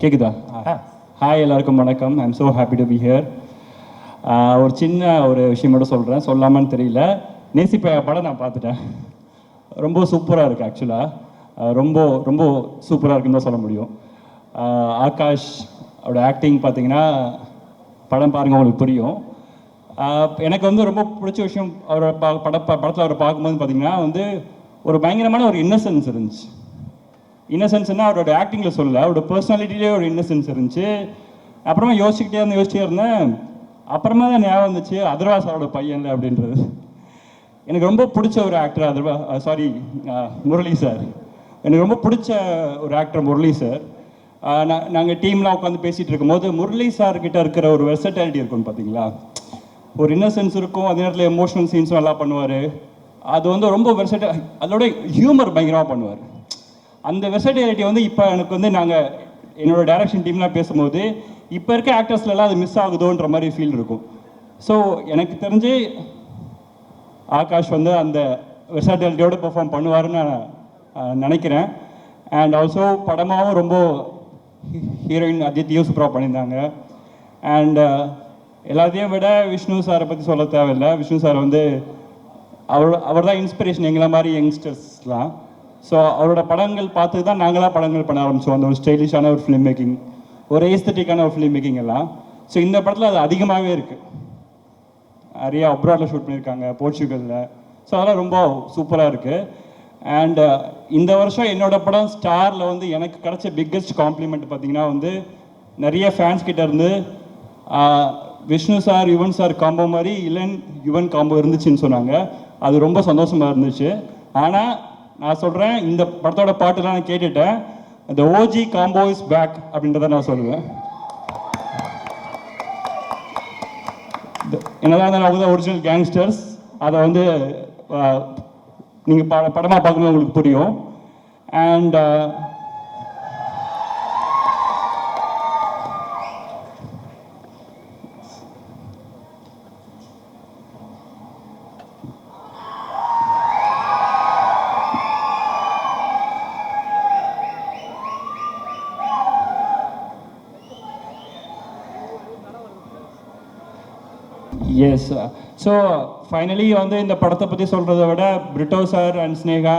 கேக்குதா? ஹாய் எல்லாருக்கும் வணக்கம். I am so happy to be here. ஒரு சின்ன விஷயம் மட்டும் சொல்கிறேன், சொல்லாமான்னு தெரியல. நேசிப்ப படம் நான் பார்த்துட்டேன். ரொம்ப சூப்பராக இருக்குது. ஆக்சுவலாக ரொம்ப ரொம்ப சூப்பராக இருக்குன்னு தான் சொல்ல முடியும். ஆகாஷ் அவரோட ஆக்டிங் பார்த்தீங்கன்னா படம் பாருங்கள் உங்களுக்கு புரியும். எனக்கு வந்து ரொம்ப பிடிச்ச விஷயம் அவரோட படத்தில் அவரை பார்க்கும்போது பார்த்தீங்கன்னா வந்து ஒரு பயங்கரமான ஒரு இன்னசென்ஸ் இருந்துச்சு. இன்னசென்ஸ்னால் அவரோட ஆக்டிங்கில் சொல்ல, அவரோட பர்சனாலிட்டியிலே ஒரு இன்னசென்ஸ் இருந்துச்சு. அப்புறமா யோசிச்சுட்டே இருந்தேன். அப்புறமா தான் ஞாபகம் வந்துச்சு அதர்வா சாரோட பையன்ல அப்படின்றது. எனக்கு ரொம்ப பிடிச்ச ஒரு ஆக்டர் முரளி சார். எனக்கு ரொம்ப பிடிச்ச ஒரு ஆக்டர் முரளி சார். நாங்கள் டீம்லாம் உட்காந்து பேசிகிட்டு இருக்கும்போது முரளி சார்கிட்ட இருக்கிற ஒரு வெர்சட்டாலிட்டி இருக்கும்னு பார்த்தீங்களா, ஒரு இன்னசென்ஸ் இருக்கும், அதே நேரத்தில் எமோஷனல் சீன்ஸும் நல்லா பண்ணுவார். அது வந்து ரொம்ப அதோட ஹியூமர் பயங்கரமாக பண்ணுவார். அந்த வெர்சட்டிலிட்டி வந்து இப்போ எனக்கு வந்து என்னோட டைரக்ஷன் டீம்லாம் பேசும்போது இப்போ இருக்க ஆக்டர்ஸ்லாம் அது மிஸ் ஆகுதோன்ற மாதிரி ஃபீல் இருக்கும். ஸோ எனக்கு தெரிஞ்சு ஆகாஷ் வந்து அந்த வெர்சட்டிலிட்டியோடு பெர்ஃபார்ம் பண்ணுவாருன்னு நான் நினைக்கிறேன். அண்ட் ஆல்சோ படமாகவும் ரொம்ப ஹீரோயின் அதித்தியும் சூப்பராக பண்ணியிருந்தாங்க. அண்ட் எல்லாத்தையும் விட விஷ்ணு சாரை பற்றி சொல்ல தேவையில்லை. விஷ்ணு சார் வந்து அவர் தான் இன்ஸ்பிரேஷன் எங்களை மாதிரி யங்ஸ்டர்ஸ்லாம். ஸோ அவரோட படங்கள் பார்த்து தான் நாங்களாக படங்கள் பண்ண ஆரம்பித்தோம். அந்த ஒரு ஸ்டைலிஷான ஒரு ஃபிலிம் மேக்கிங், ஒரு ஏஸ்தட்டிக்கான ஒரு ஃபிலிம் மேக்கிங் எல்லாம். ஸோ இந்த படத்தில் அது அதிகமாகவே இருக்குது. நிறையா அப்ராடில் ஷூட் பண்ணியிருக்காங்க, போர்ச்சுகலில். ஸோ அதெல்லாம் ரொம்ப சூப்பராக இருக்குது. அண்ட் இந்த வருஷம் என்னோட படம் ஸ்டாரில் வந்து எனக்கு கிடச்ச பிக்கஸ்ட் காம்ப்ளிமெண்ட் பார்த்திங்கன்னா வந்து நிறைய ஃபேன்ஸ் கிட்ட இருந்து Vishnu sir Yuvan sir combo மாதிரி இளன் யுவன் காம்போ இருந்துச்சுன்னு சொன்னாங்க. அது ரொம்ப சந்தோஷமாக இருந்துச்சு. ஆனால் நான் சொல்கிறேன், இந்த படத்தோட பாட்டுலாம் நான் கேட்டுட்டேன். இந்த ஓஜி காம்போ இஸ் பேக் அப்படின்றத நான் சொல்லுவேன். என்னதான் இருந்தாலும் அவங்க தான் ஒரிஜினல் கேங்ஸ்டர்ஸ். அதை வந்து நீங்கள் படமாக பார்க்கணும், உங்களுக்கு புரியும். And S. ஸோ ஃபைனலி வந்து இந்த படத்தை பற்றி சொல்கிறத விட பிரிட்டோ சார் அண்ட் ஸ்னேகா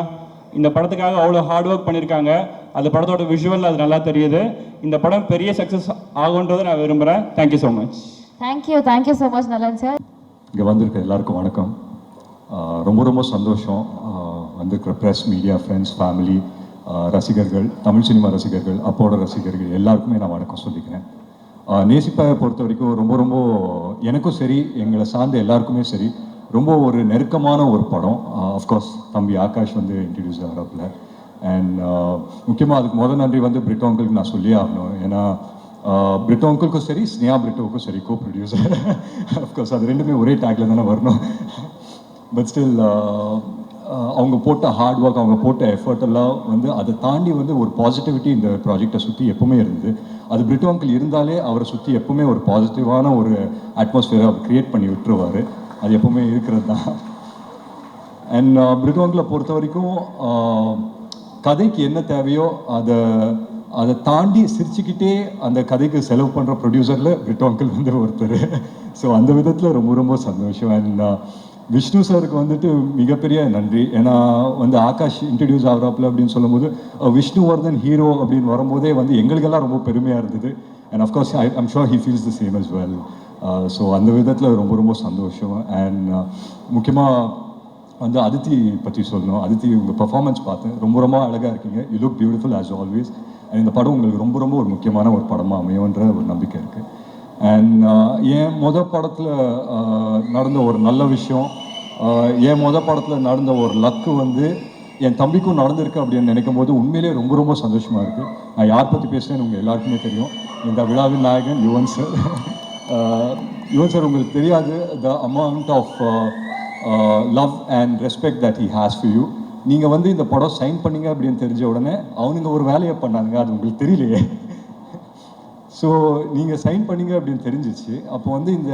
இந்த படத்துக்காக அவ்வளோ ஹார்ட் ஒர்க் பண்ணியிருக்காங்க. அந்த படத்தோட விஷுவல் அது நல்லா தெரியுது. இந்த படம் பெரிய சக்ஸஸ் ஆகுன்றதை நான் விரும்புகிறேன். Thank you so much. Thank you so much நலன் சார். இங்கே வந்திருக்க எல்லாருக்கும் வணக்கம். ரொம்ப ரொம்ப சந்தோஷம். வந்திருக்கிற ப்ரெஸ், மீடியா, ஃப்ரெண்ட்ஸ், ஃபேமிலி, ரசிகர்கள், தமிழ் சினிமா ரசிகர்கள், அப்போட ரசிகர்கள் எல்லாருக்குமே நான் வணக்கம் சொல்லிக்கிறேன். நேசிப்பாயை பொறுத்த வரைக்கும் ரொம்ப ரொம்ப எனக்கும் சரி, எங்களை சார்ந்த எல்லாருக்குமே சரி, ரொம்ப ஒரு நெருக்கமான ஒரு படம். அஃப்கோர்ஸ் தம்பி ஆகாஷ் வந்து இன்ட்ரடியூஸ் ஆகிறப்பில். அண்ட் முக்கியமாக அதுக்கு முதல் நன்றி வந்து பிரிட்டோ அங்கிளுக்கு நான் சொல்லியே ஆகணும். ஏன்னா பிரிட்டோ அங்கிளுக்கும் சரி, ஸ்னேஹா பிரிட்டோவுக்கும் சரி, கோ ப்ரொடியூசர். அஃப்கோர்ஸ் அது ரெண்டுமே ஒரே டேக்கில் தானே வரணும். பட் ஸ்டில் அவங்க போட்ட ஹார்ட் ஒர்க், அவங்க போட்ட எஃபர்ட் எல்லாம் வந்து அதை தாண்டி வந்து ஒரு பாசிட்டிவிட்டி இந்த ப்ராஜெக்டை சுற்றி எப்பவுமே இருந்தது. அது பிரிட்டோ அங்கிள் இருந்தாலே அவரை சுற்றி எப்பவுமே ஒரு பாசிட்டிவான ஒரு அட்மாஸ்ஃபியரை அவர் க்ரியேட் பண்ணி விட்டுருவார். அது எப்பவுமே இருக்கிறது தான். அண்ட் பிரிட்டோ அங்கிளை பொறுத்த வரைக்கும் கதைக்கு என்ன தேவையோ அதை தாண்டி சிரிச்சுக்கிட்டே அந்த கதைக்கு செலவு பண்ணுற ப்ரொடியூசரில் பிரிட்டோ அங்கிள் வந்து ஒருத்தர். ஸோ அந்த விதத்தில் ரொம்ப ரொம்ப சந்தோஷம். அண்ட் விஷ்ணு சாருக்கு வந்துட்டு மிகப்பெரிய நன்றி. ஏன்னா வந்து ஆகாஷ் இன்ட்ரடியூஸ் ஆகிறாப்புல அப்படின்னு சொல்லும்போது விஷ்ணுவர்தன் ஹீரோ அப்படின்னு வரும்போதே வந்து எங்களுக்கெல்லாம் ரொம்ப பெருமையாக இருந்தது. And of course I'm sure he feels the same as well. So அந்த விதத்தில் ரொம்ப ரொம்ப சந்தோஷம். அண்ட் முக்கியமாக வந்து அதித்தி பற்றி சொல்லணும். அதித்தி உங்கள் பர்ஃபார்மன்ஸ் பார்த்தேன், ரொம்ப ரொம்ப அழகாக இருக்கீங்க. You look beautiful as always. And இந்த படம் உங்களுக்கு ரொம்ப ரொம்ப ஒரு முக்கியமான ஒரு படமாக அமையுன்ற ஒரு நம்பிக்கை இருக்குது. அண்ட் என் படத்தில் நடந்த ஒரு நல்ல விஷயம், என் படத்தில் நடந்த ஒரு லக்கு வந்து என் தம்பிக்கும் நடந்திருக்கு அப்படின்னு நினைக்கும் போது உண்மையிலே ரொம்ப ரொம்ப சந்தோஷமாக இருக்குது. நான் யார் பற்றி பேசுகிறேன்னு உங்கள் எல்லாருக்குமே தெரியும். இந்த விழாவின் நாயகன் யுவன் சார். யுவன் சார் உங்களுக்கு தெரியாது the amount of love and respect that he has for you. நீங்கள் வந்து இந்த படம் சைன் பண்ணீங்க அப்படின்னு தெரிஞ்ச உடனே அவனுங்க ஒரு வேலையை பண்ணானுங்க, அது உங்களுக்கு தெரியலையே. ஸோ நீங்கள் சைன் பண்ணீங்க அப்படின்னு தெரிஞ்சிச்சு. அப்போ வந்து இந்த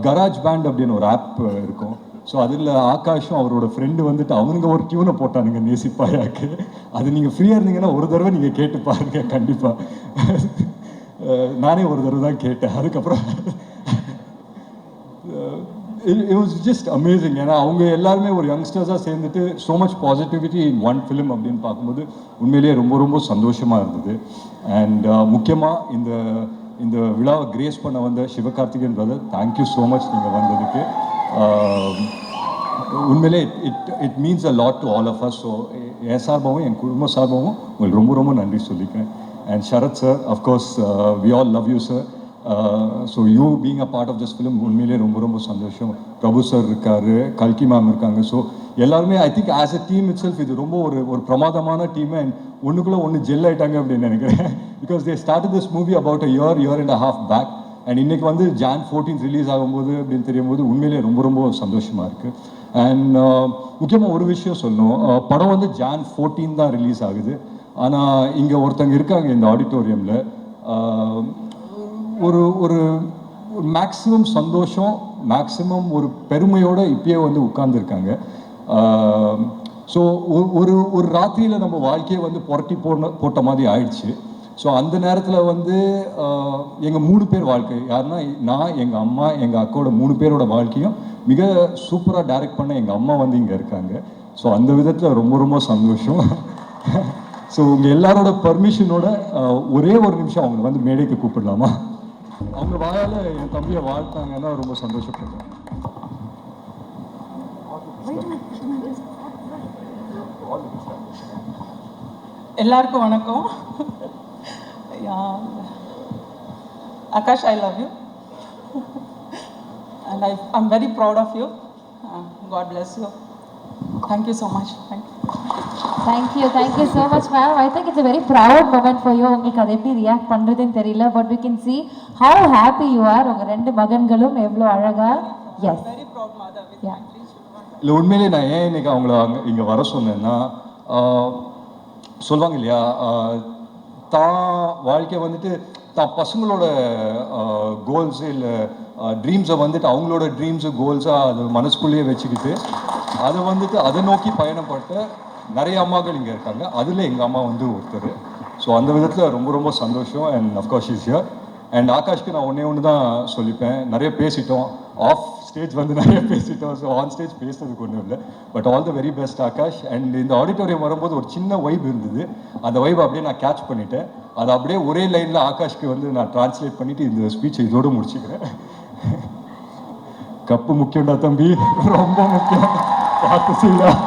கராஜ் பேண்ட் அப்படின்னு ஒரு ஆப் இருக்கும். ஸோ அதில் ஆகாஷும் அவரோட ஃப்ரெண்டு வந்துட்டு அவனுங்க ஒரு டியூனை போட்டானுங்க நேசிப்பாயாக்கு. அது நீங்கள் ஃப்ரீயாக இருந்தீங்கன்னா ஒரு தடவை நீங்கள் கேட்டு பாருங்க கண்டிப்பாக. நானே ஒரு தடவை தான் கேட்டேன். அதுக்கப்புறம் it was just amazing. ஏன்னா அவங்க எல்லாருமே ஒரு யங்ஸ்டர்ஸாக சேர்ந்துட்டு so much positivity in one film அப்படின்னு பார்க்கும்போது உண்மையிலேயே ரொம்ப ரொம்ப சந்தோஷமாக இருந்தது. அண்ட் முக்கியமாக இந்த விழாவை கிரேஸ் பண்ண வந்த Sivakarthikeyan brother, thank you so much நீங்கள் வந்ததுக்கு. உண்மையிலே it means a lot to all of us. So என் சார்பாகவும் என் குடும்ப சார்பாகவும் உங்களுக்கு ரொம்ப ரொம்ப நன்றி சொல்லிக்கிறேன். And Sharath sir, of course we all love you sir. So you being a part of this film உண்மையிலே ரொம்ப ரொம்ப சந்தோஷம். பிரபு சார் இருக்காரு, கல்கி மேம் இருக்காங்க. ஸோ எல்லாருமே I think as a team it self இது ரொம்ப ஒரு பிரமாதமான டீம். அண்ட் ஒன்றுக்குள்ளே ஒன்று ஜெல் ஆயிட்டாங்க அப்படின்னு நினைக்கிறேன். Because they start this movie about a year and a half back. அண்ட் இன்னைக்கு வந்து Jan 14 ரிலீஸ் ஆகும்போது அப்படின்னு தெரியும் போது உண்மையிலே ரொம்ப ரொம்ப சந்தோஷமாக இருக்குது. அண்ட் முக்கியமாக ஒரு விஷயம் சொல்லணும், படம் வந்து Jan 14 தான் ரிலீஸ் ஆகுது. ஆனால் இங்கே ஒருத்தங்க இருக்காங்க இந்த ஆடிட்டோரியமில், ஒரு மேக்ஸிமம் சந்தோஷம், மேக்ஸிமம் ஒரு பெருமையோடு இப்பயே வந்து உட்கார்ந்துருக்காங்க. ஸோ ஒரு ராத்திரியில் நம்ம வாழ்க்கையை வந்து புரட்டி போட்ட மாதிரி ஆயிடுச்சு. ஸோ அந்த நேரத்தில் வந்து எங்கள் 3 பேர் வாழ்க்கை, யாருன்னா நான், எங்கள் அம்மா, எங்கள் அக்காவோட 3 பேரோட வாழ்க்கையும் மிக சூப்பராக டைரக்ட் பண்ண எங்கள் அம்மா வந்து இங்கே இருக்காங்க. ஸோ அந்த விதத்தில் ரொம்ப ரொம்ப சந்தோஷம். ஸோ உங்கள் எல்லாரோட பர்மிஷனோட ஒரே ஒரு நிமிஷம் அவங்க வந்து மேடைக்கு கூப்பிடலாமா? அவங்க வாயால் என் தம்பியை வாழ்த்தாங்கன்னா ரொம்ப சந்தோஷப்படுறேன். எல்லாருக்கும் வணக்கம். Akash, I love you and I'm very proud of you. God bless you. Thank you so much. Thank you so much, ma'am. I think it's a very proud moment for you. உங்களுக்கு அது எப்படி react பண்றதுன்னு தெரியல, but we can see how happy you are. உங்க 2 மகன்களும் எவ்வளவு அழகா. Yes, Very proud mother with Yeah. my 3 children. இல்லை உண்மையிலே நான் ஏன் இன்னைக்கு அவங்கள இங்கே வர சொன்னேன்னா, சொல்லுவாங்க இல்லையா, தான் வாழ்க்கையை வந்துட்டு தான் பசங்களோட கோல்ஸு இல்லை ட்ரீம்ஸை வந்துட்டு அவங்களோட ட்ரீம்ஸு கோல்ஸாக அது மனசுக்குள்ளேயே வச்சுக்கிட்டு அதை வந்துட்டு அதை நோக்கி பயணப்பட்ட நிறைய அம்மாக்கள் இங்கே இருக்காங்க. அதில் எங்கள் அம்மா வந்து ஒருத்தர். ஸோ அந்த விதத்தில் ரொம்ப ரொம்ப சந்தோஷம். And of course is here. And ஆகாஷ்க்கு நான் ஒன்று தான் சொல்லிப்பேன், நிறைய பேசிட்டோம், ஆஃப் ஸ்டேஜ் வந்து நிறைய பேசிட்டோம். ஸோ ஆன் ஸ்டேஜ் பேசுறதுக்கு ஒன்றும் இல்லை. But all the very best Akash. And இந்த ஆடிட்டோரியம் வரும்போது ஒரு சின்ன வைப் இருந்தது, அந்த வைப் அப்படியே நான் கேட்ச் பண்ணிட்டேன். அதை அப்படியே ஒரே லைனில் ஆகாஷ்க்கு வந்து நான் டிரான்ஸ்லேட் பண்ணிவிட்டு இந்த ஸ்பீச்சை இதோடு முடிச்சுக்கிறேன். கப்பு முக்கியம்டா தம்பி, ரொம்ப முக்கியம், பார்த்து செய்யலாம்.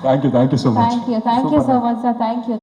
Thank you so much. Thank you so much, sir. Thank you.